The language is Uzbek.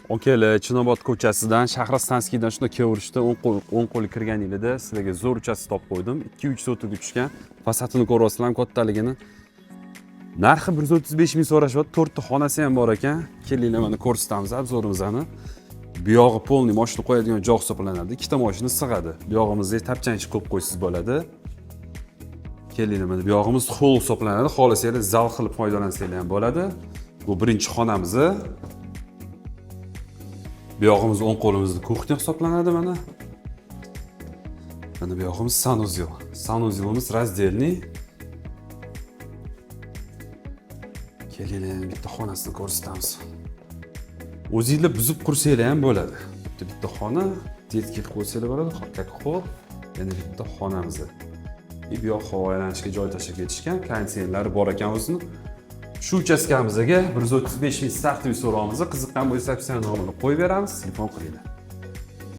Okeli Chinobod ko'chasidan Shahrostanskiydan shunday kevrishda o'ng qo'li kirganingizda sizlarga zo'r uchastka topib qo'ydim. 2-3 sotuga tushgan. Fasatini ko'ryapsizlar, kattaligini. Narxi 135 ming so'rashyapti. 4 ta xonasi ham bor ekan. Kelinglar mana ko'rsatamiz obzorimizni. Bu yog'i polni mashina qo'yadigan joy hisoblanadi. Ikkita mashina sig'adi. Bu yog'imizga tapchanchi qo'yib qo'ysiz bo'ladi. Kelinglar mana bu yog'imiz hol hisoblanadi. Xohlasanglar zal qilib foydalansanglar ham bo'ladi. Bu birinchi xonamiz. Bu yog'imiz o'ng qo'limizning kuxnya hisoblanadi mana. Mana bu yog'imiz sanuzel. Sanuzelimiz razdelniy. Kelinglar bitta xonasini ko'rsatamiz. O'zingizlar buzib qursanglar ham bo'ladi. Bitta xona, detki qo'ysanglar bo'ladi, как hol. Yana bitta xonamiz. Bu yoq havo aylanishga joy tashlab ketishgan, konditsionerlari bor ekan o'zini. Shu uchastkamizga 135 ming start deb so'raymiz. Qiziqqan bo'lsa, opsiya nomini qo'yib beramiz, telefon qilinglar.